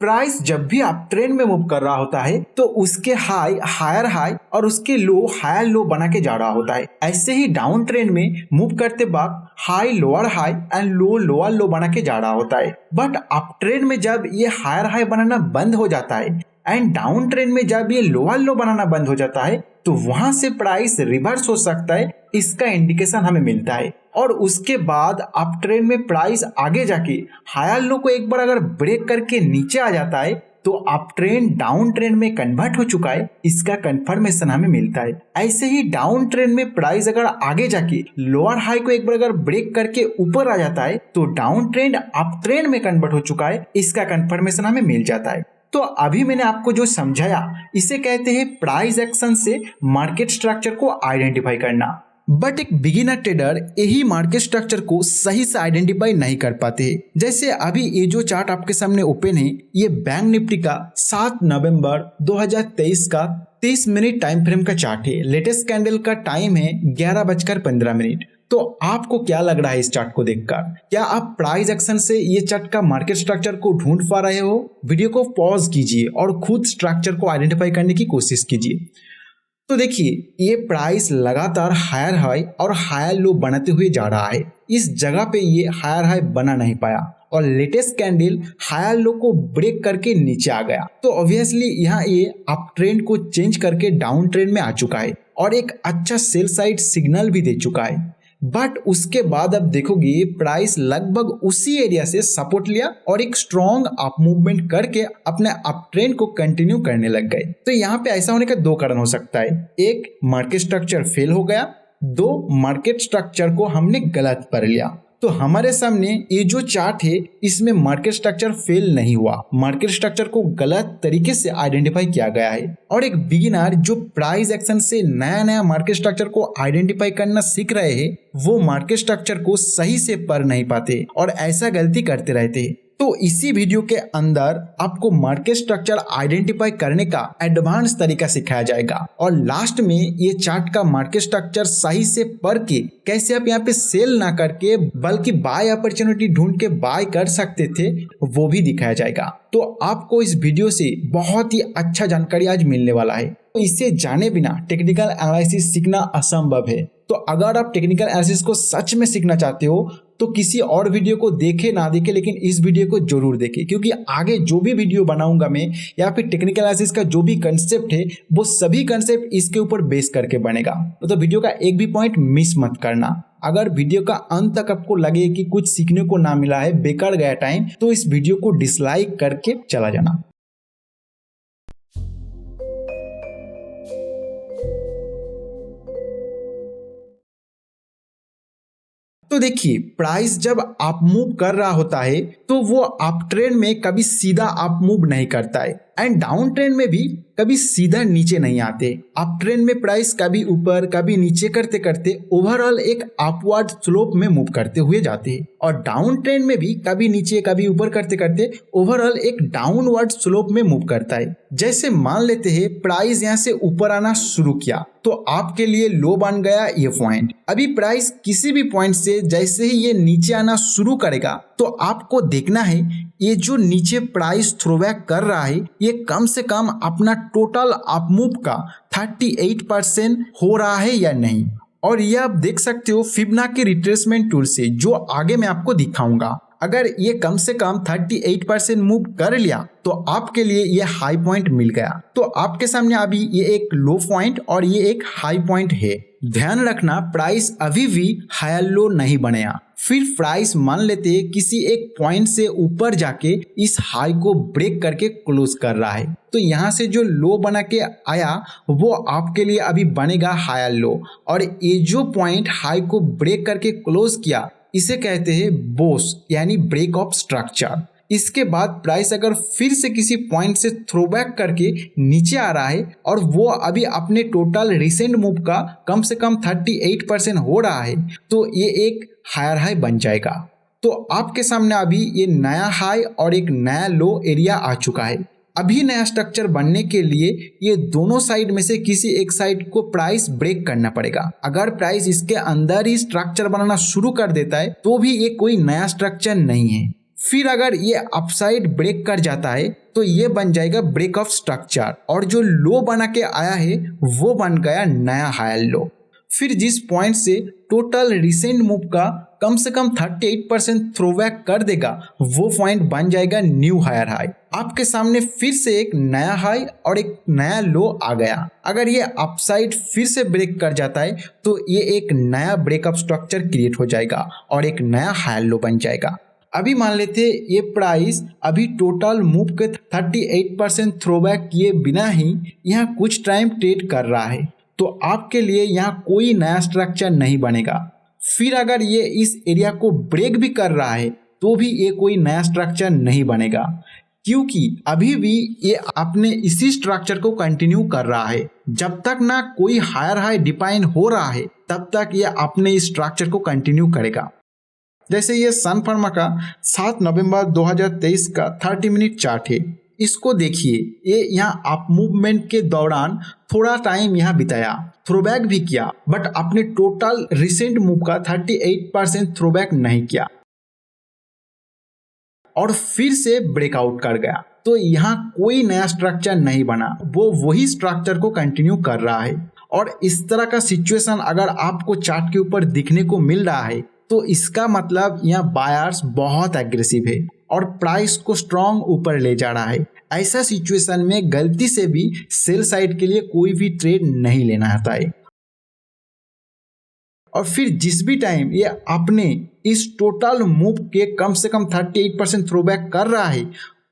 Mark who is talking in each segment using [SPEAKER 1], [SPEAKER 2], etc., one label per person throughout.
[SPEAKER 1] Price जब भी आप ट्रेंड में मूव कर रहा होता है तो उसके हाई हायर हाई और उसके लो हायर लो बना के जा रहा होता है। ऐसे ही डाउन ट्रेंड में मूव करते वक्त high lower high and low lower लो बना के जा रहा होता है। बट अप ट्रेंड में जब ये हायर हाई बनाना बंद हो जाता है एंड डाउन ट्रेंड में जब ये लोअर लो बनाना बंद हो जाता है तो वहां से प्राइस रिवर्स हो सकता है, इसका इंडिकेशन हमें मिलता है। और उसके बाद अप ट्रेंड में प्राइस आगे जाके हायर लो को एक बार अगर ब्रेक करके नीचे आ जाता है तो अप ट्रेंड डाउन ट्रेंड में कन्वर्ट हो चुका है, इसका कंफर्मेशन हमें मिलता है। ऐसे ही डाउन ट्रेंड में प्राइस अगर आगे जाके लोअर हाई को एक बार अगर ब्रेक करके ऊपर आ जाता है तो डाउन ट्रेंड अप ट्रेंड में कन्वर्ट हो चुका है, इसका कंफर्मेशन हमें मिल जाता है। तो अभी मैंने आपको जो समझाया इसे कहते हैं प्राइस एक्शन से मार्केट स्ट्रक्चर को आइडेंटिफाई करना। बट एक बिगिनर ट्रेडर यही मार्केट स्ट्रक्चर को सही से आइडेंटिफाई नहीं कर पाते। जैसे अभी ये जो चार्ट आपके सामने ओपन है, ये बैंक निफ्टी का 7 नवंबर 2023 का 30 मिनट टाइम फ्रेम का चार्ट है। लेटेस्ट कैंडल का टाइम है 11:15। तो आपको क्या लग रहा है इस चार्ट को देखकर? क्या आप प्राइस एक्शन से ये चार्ट का मार्केट स्ट्रक्चर को ढूंढ पा रहे हो? वीडियो को पॉज कीजिए और खुद स्ट्रक्चर को आइडेंटिफाई करने की कोशिश कीजिए। तो देखिए, ये प्राइस लगातार हायर हाई और हायर लो बनाते हुए जा रहा है। इस जगह पे ये हायर हाई बना नहीं पाया और लेटेस्ट कैंडल हायर लो को ब्रेक करके नीचे आ गया। तो ऑब्वियसली यहाँ ये अप ट्रेंड को चेंज करके डाउन ट्रेंड में आ चुका है और एक अच्छा सेल साइड सिग्नल भी दे चुका है। बट उसके बाद अब देखोगे प्राइस लगभग उसी एरिया से सपोर्ट लिया और एक स्ट्रॉन्ग अप मूवमेंट करके अपने अप ट्रेंड को कंटिन्यू करने लग गए। तो यहाँ पे ऐसा होने का दो कारण हो सकता है, एक मार्केट स्ट्रक्चर फेल हो गया, दो मार्केट स्ट्रक्चर को हमने गलत पढ़ लिया। तो हमारे सामने ये जो चार्ट है इसमें मार्केट स्ट्रक्चर फेल नहीं हुआ, मार्केट स्ट्रक्चर को गलत तरीके से आइडेंटिफाई किया गया है। और एक बिगिनर जो प्राइस एक्शन से नया नया मार्केट स्ट्रक्चर को आइडेंटिफाई करना सीख रहे हैं वो मार्केट स्ट्रक्चर को सही से पढ़ नहीं पाते और ऐसा गलती करते रहते। तो इसी वीडियो के अंदर आपको मार्केट स्ट्रक्चर आइडेंटिफाई करने का एडवांस तरीका सिखाया जाएगा और लास्ट में ये चार्ट का मार्केट स्ट्रक्चर सही से पढ़ के कैसे आप यहाँ पे सेल ना करके बल्कि बाय अपॉर्चुनिटी ढूंढ के बाय कर सकते थे वो भी दिखाया जाएगा। तो आपको इस वीडियो से बहुत ही अच्छा जानकारी आज मिलने वाला है। तो इसे जाने बिना टेक्निकल एनालिसिस सीखना असंभव है। तो अगर आप टेक्निकल एनालिसिस को सच में सीखना चाहते हो तो किसी और वीडियो को देखे ना देखे लेकिन इस वीडियो को जरूर देखें, क्योंकि आगे जो भी वीडियो बनाऊंगा मैं या फिर टेक्निकल एनालिसिस का जो भी कंसेप्ट है वो सभी कंसेप्ट इसके ऊपर बेस करके बनेगा। तो वीडियो का एक भी पॉइंट मिस मत करना। अगर वीडियो का अंत तक आपको लगे कि कुछ सीखने को ना मिला है, बेकार गया टाइम, तो इस वीडियो को डिसलाइक करके चला जाना। तो देखिए, प्राइस जब अप मूव कर रहा होता है तो वो अप ट्रेंड में कभी सीधा अप मूव नहीं करता है एंड डाउन ट्रेंड में भी कभी सीधा नीचे नहीं आते। अप ट्रेंड में प्राइस कभी ऊपर कभी नीचे करते करते ओवरऑल एक अपवर्ड स्लोप में मूव करते हुए जाते हैं और डाउन ट्रेंड में भी कभी नीचे कभी ऊपर करते करते ओवरऑल एक डाउनवर्ड स्लोप में मूव करता है। जैसे मान लेते हैं प्राइस यहाँ से ऊपर आना शुरू किया तो आपके लिए लो बन गया ये पॉइंट। अभी प्राइस किसी भी पॉइंट से जैसे ही ये नीचे आना शुरू करेगा तो आपको देखना है ये जो नीचे प्राइस थ्रोबैक कर रहा है ये कम से कम अपना टोटल अप मूव का 38% हो रहा है या नहीं। और ये आप देख सकते हो फिबोनाची रिट्रेसमेंट टूल से, जो आगे मैं आपको दिखाऊंगा। अगर ये कम से कम 38% मूव कर लिया तो आपके लिए ये हाई पॉइंट मिल गया। तो आपके सामने अभी ये एक लो पॉइंट और ये एक हाई पॉइंट है। ध्यान रखना प्राइस अभी भी हायर लो नहीं बनेगा। फिर प्राइस मान लेते हैं किसी एक पॉइंट से ऊपर जाके इस हाई को ब्रेक करके क्लोज कर रहा है तो यहाँ से जो लो बना के आया वो आपके लिए अभी बनेगा हायर लो। और ये जो पॉइंट हाई को ब्रेक करके क्लोज किया इसे कहते हैं बोस यानी ब्रेक ऑफ स्ट्रक्चर। इसके बाद प्राइस अगर फिर से किसी पॉइंट से थ्रोबैक करके नीचे आ रहा है और वो अभी अपने टोटल रिसेंट मूव का कम से कम 38% हो रहा है तो ये एक हायर हाई बन जाएगा। तो आपके सामने अभी ये नया हाई और एक नया लो एरिया आ चुका है। अभी नया स्ट्रक्चर बनने के लिए ये दोनों साइड में से किसी एक साइड को प्राइस ब्रेक करना पड़ेगा। अगर प्राइस इसके अंदर ही स्ट्रक्चर बनाना शुरू कर देता है तो भी ये कोई नया स्ट्रक्चर नहीं है। फिर अगर ये अपसाइड ब्रेक कर जाता है तो ये बन जाएगा ब्रेक ऑफ स्ट्रक्चर, और जो लो बना के आया है वो बन गया नया हायर लो। फिर जिस पॉइंट से टोटल रिसेंट मूव का कम से कम 38% थ्रोबैक कर देगा वो पॉइंट बन जाएगा न्यू हायर हाई। आपके सामने फिर से एक नया हाई और एक नया लो आ गया। अगर ये अपसाइड फिर से ब्रेक कर जाता है तो ये एक नया ब्रेकअप स्ट्रक्चर क्रिएट हो जाएगा और एक नया हायर लो बन जाएगा। अभी मान लेते ये प्राइस अभी टोटल मूव के 38% थ्रोबैक किए बिना ही यहाँ कुछ टाइम ट्रेड कर रहा है, तो आपके लिए यहाँ कोई नया स्ट्रक्चर नहीं बनेगा। फिर अगर ये इस एरिया को ब्रेक भी कर रहा है तो भी ये कोई नया स्ट्रक्चर नहीं बनेगा, क्योंकि अभी भी ये अपने इसी स्ट्रक्चर को कंटिन्यू कर रहा है। जब तक ना कोई हायर हाई डिफाइन हो रहा है तब तक ये अपने इस स्ट्रक्चर को कंटिन्यू करेगा। जैसे ये सन फार्मा का 7 नवंबर 2023 का 30 मिनट चार्ट है, इसको देखिए। ये यहाँ अप मूवमेंट के दौरान थोड़ा टाइम यहाँ बिताया, थ्रोबैक भी किया, बट अपने टोटल रिसेंट मूव का 38% थ्रोबैक नहीं किया और फिर से ब्रेकआउट कर गया। तो यहाँ कोई नया स्ट्रक्चर नहीं बना, वो वही स्ट्रक्चर को कंटिन्यू कर रहा है। और इस तरह का सिचुएशन अगर आपको चार्ट के ऊपर दिखने को मिल रहा है तो इसका मतलब यहाँ बायर्स बहुत एग्रेसिव है और प्राइस को स्ट्रॉन्ग ऊपर ले जा रहा है। ऐसा सिचुएशन में गलती से भी सेल साइड के लिए कोई भी ट्रेड नहीं लेना आता है। और फिर जिस भी टाइम ये अपने इस टोटल मूव के कम से कम 38% थ्रोबैक कर रहा है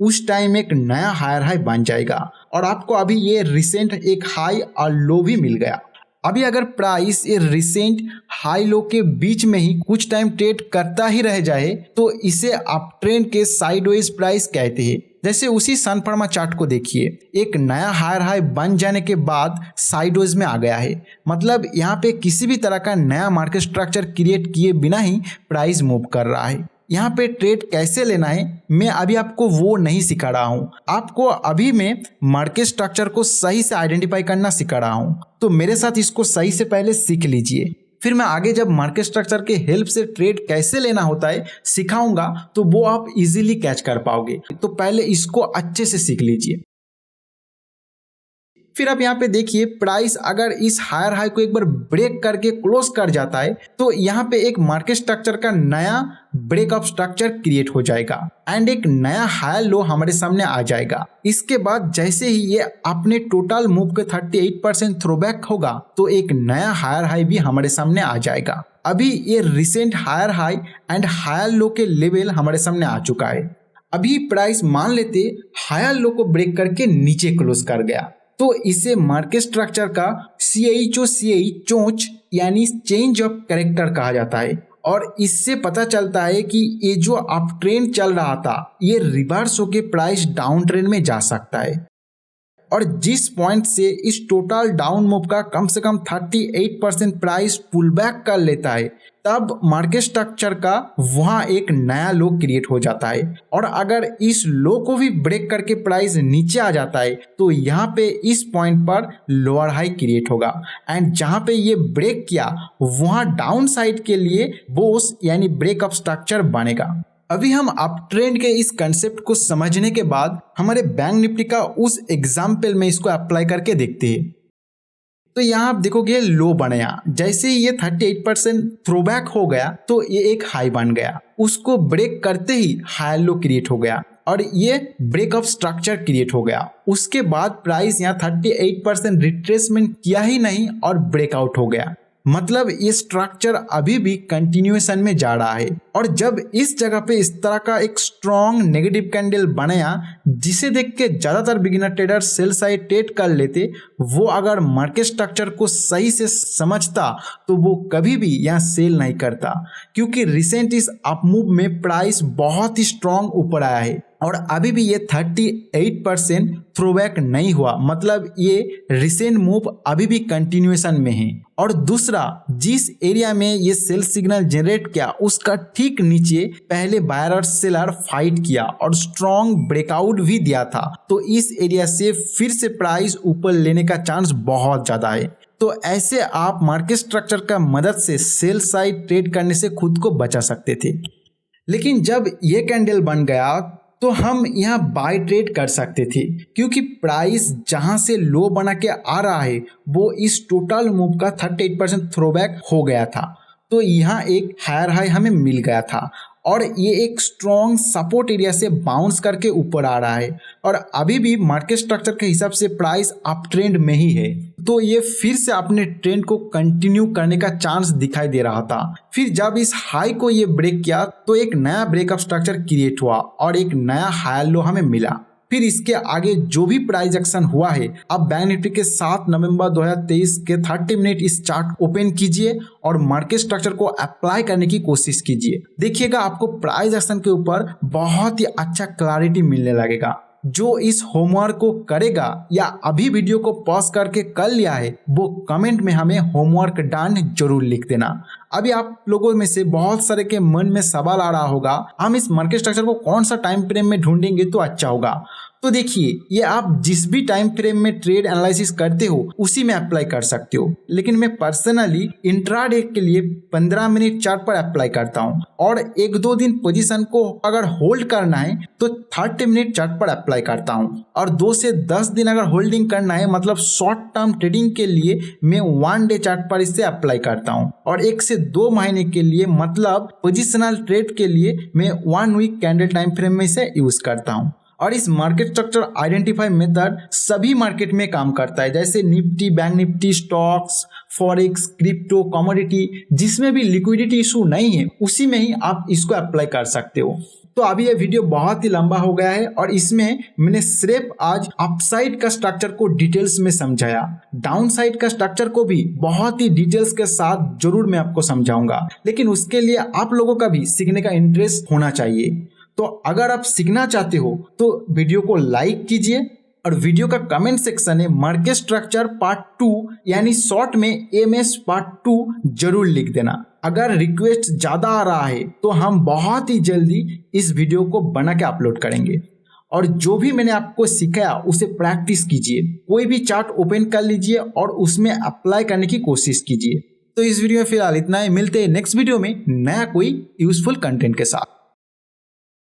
[SPEAKER 1] उस टाइम एक नया हायर हाई बन जाएगा और आपको अभी ये रिसेंट एक हाई और लो भी मिल गया। अभी अगर प्राइस ये रिसेंट हाई लो के बीच में ही कुछ टाइम ट्रेड करता ही रह जाए तो इसे अप ट्रेंड के साइडवेज प्राइस कहते हैं। जैसे उसी सन फार्मा चार्ट को देखिए, एक नया हायर हाई बन जाने के बाद साइडवेज में आ गया है, मतलब यहाँ पे किसी भी तरह का नया मार्केट स्ट्रक्चर क्रिएट किए बिना ही प्राइस मूव कर रहा है। यहाँ पे ट्रेड कैसे लेना है मैं अभी आपको वो नहीं सिखा रहा हूँ, आपको अभी मैं मार्केट स्ट्रक्चर को सही से आइडेंटिफाई करना सिखा रहा हूँ। तो मेरे साथ इसको सही से पहले सीख लीजिए, फिर मैं आगे जब मार्केट स्ट्रक्चर के हेल्प से ट्रेड कैसे लेना होता है सिखाऊंगा तो वो आप इजीली कैच कर पाओगे। तो पहले इसको अच्छे से सीख लीजिए। फिर आप यहाँ पे देखिए, प्राइस अगर इस हायर हाई को एक बार ब्रेक करके क्लोज कर जाता है तो यहाँ पे एक मार्केट स्ट्रक्चर का नया ब्रेकअप स्ट्रक्चर क्रिएट हो जाएगा एंड एक नया हायर लो हमारे सामने आ जाएगा। इसके बाद जैसे ही ये अपने टोटल मूव के 38% थ्रोबैक होगा तो एक नया हायर हाई भी हमारे सामने आ जाएगा। अभी ये recent higher high and higher low के लेवल हमारे सामने आ चुका है। अभी प्राइस मान लेते हायर लो को ब्रेक करके नीचे क्लोज कर गया तो इसे मार्केट स्ट्रक्चर का CHOCH चोंच यानी चेंज ऑफ कैरेक्टर कहा जाता है और इससे पता चलता है कि ये जो अप ट्रेंड चल रहा था ये रिवर्स होके प्राइस डाउन ट्रेंड में जा सकता है। और जिस पॉइंट से इस टोटल डाउन मूव का कम से कम 38% प्राइस पुल बैक कर लेता है तब मार्केट स्ट्रक्चर का वहां एक नया लो क्रिएट हो जाता है। और अगर इस लो को भी ब्रेक करके प्राइस नीचे आ जाता है तो यहाँ पे इस पॉइंट पर लोअर हाई क्रिएट होगा एंड जहाँ पे ये ब्रेक किया वहां डाउन साइड के लिए बोस यानी ब्रेकअप स्ट्रक्चर बनेगा। अभी हम अप ट्रेंड के इस कंसेप्ट को समझने के बाद हमारे बैंक निफ्टी का उस एग्जाम्पल में इसको अप्लाई करके देखते हैं। तो यहाँ आप देखोगे लो बनाया, जैसे ही ये 38% थ्रोबैक हो गया तो ये एक हाई बन गया, उसको ब्रेक करते ही हायर लो क्रिएट हो गया और ये ब्रेकअप स्ट्रक्चर क्रिएट हो गया। उसके बाद प्राइस यहाँ 38% रिट्रेसमेंट किया ही नहीं और ब्रेकआउट हो गया, मतलब ये स्ट्रक्चर अभी भी कंटिन्यूएशन में जा रहा है। और जब इस जगह पे इस तरह का एक स्ट्रॉन्ग नेगेटिव कैंडल बनाया जिसे देख के ज्यादातर beginner trader sell side trade कर लेते, वो अगर मार्केट स्ट्रक्चर को सही से समझता तो वो कभी भी यहाँ सेल नहीं करता, क्योंकि रिसेंट इस अप मूव में प्राइस बहुत ही स्ट्रॉन्ग ऊपर आया है और अभी भी ये 38% थ्रोबैक नहीं हुआ, मतलब ये रिसेंट मूव अभी भी कंटिन्यूएशन में है। और दूसरा, जिस एरिया में ये सेल सिग्नल जनरेट किया उसका ठीक नीचे पहले बायर और सेलर फाइट किया और स्ट्रॉन्ग ब्रेकआउट भी दिया था, तो इस एरिया से फिर से प्राइस ऊपर लेने का चांस बहुत ज्यादा है। तो ऐसे आप मार्केट स्ट्रक्चर का मदद से सेल साइड ट्रेड करने से खुद को बचा सकते थे। लेकिन जब ये कैंडल बन गया तो हम यहाँ बाय ट्रेड कर सकते थे, क्योंकि प्राइस जहां से लो बना के आ रहा है वो इस टोटल मूव का 38% थ्रोबैक हो गया था। तो यहाँ एक हायर हाई हमें मिल गया था और ये एक स्ट्रॉन्ग सपोर्ट एरिया से बाउंस करके ऊपर आ रहा है और अभी भी मार्केट स्ट्रक्चर के हिसाब से प्राइस अप ट्रेंड में ही है। तो ये फिर से अपने ट्रेंड को कंटिन्यू करने का चांस दिखाई दे रहा था। फिर जब इस हाई को ये ब्रेक किया तो एक नया ब्रेकअप स्ट्रक्चर क्रिएट हुआ और एक नया हायर लो हमें मिला। फिर इसके आगे जो भी प्राइस एक्शन हुआ है, अब बैंक निफ्टी के 7 नवंबर 2023 के 30 मिनट इस चार्ट ओपन कीजिए और मार्केट स्ट्रक्चर को अप्लाई करने की कोशिश कीजिए। देखिएगा आपको प्राइस एक्शन के ऊपर बहुत ही अच्छा क्लैरिटी मिलने लगेगा। जो इस होमवर्क को करेगा या अभी वीडियो को पॉज करके कर लिया है वो कमेंट में हमें होमवर्क डन जरूर लिख देना। अभी आप लोगों में से बहुत सारे के मन में सवाल आ रहा होगा, हम इस मार्केट स्ट्रक्चर को कौन सा टाइम फ्रेम में ढूंढेंगे तो अच्छा होगा। तो देखिए, ये आप जिस भी टाइम फ्रेम में ट्रेड एनालिसिस करते हो उसी में अप्लाई कर सकते हो, लेकिन मैं पर्सनली इंट्राडे के लिए 15 मिनट चार्ट पर अप्लाई करता हूँ और 1-2 दिन पोजीशन को अगर होल्ड करना है तो 30 मिनट चार्ट पर अप्लाई करता हूँ और 2 से 10 दिन अगर होल्डिंग करना है मतलब शॉर्ट टर्म ट्रेडिंग के लिए मैं 1 डे चार्ट पर इसे अप्लाई करता हूँ और 1 से 2 महीने के लिए मतलब पोजिशनल ट्रेड के लिए मैं 1 वीक कैंडल टाइम फ्रेम में इसे यूज करता हूँ। और इस मार्केट स्ट्रक्चर आइडेंटिफाई मेथड सभी मार्केट में काम करता है, जैसे Nifty, bank Nifty, stocks, forex, crypto, commodity, जिसमें भी लिक्विडिटी इशू नहीं है उसी में ही आप इसको अप्लाई कर सकते हो। तो अभी ये वीडियो बहुत ही लंबा हो गया है और इसमें मैंने सिर्फ आज अपसाइड का स्ट्रक्चर को डिटेल्स में समझाया, डाउन साइड का स्ट्रक्चर को भी बहुत ही डिटेल्स के साथ जरूर मैं आपको समझाऊंगा, लेकिन उसके लिए आप लोगों का भी सीखने का इंटरेस्ट होना चाहिए। तो अगर आप सीखना चाहते हो तो वीडियो को लाइक कीजिए और वीडियो का कमेंट सेक्शन में मार्केट स्ट्रक्चर पार्ट 2 यानी शॉर्ट में एमएस पार्ट 2 जरूर लिख देना। अगर रिक्वेस्ट ज्यादा आ रहा है तो हम बहुत ही जल्दी इस वीडियो को बना के अपलोड करेंगे और जो भी मैंने आपको सिखाया उसे प्रैक्टिस कीजिए। कोई भी चार्ट ओपन कर लीजिए और उसमें अप्लाई करने की कोशिश कीजिए। तो इस वीडियो में फिलहाल इतना ही, मिलते हैं नेक्स्ट वीडियो में नया कोई यूजफुल कंटेंट के साथ।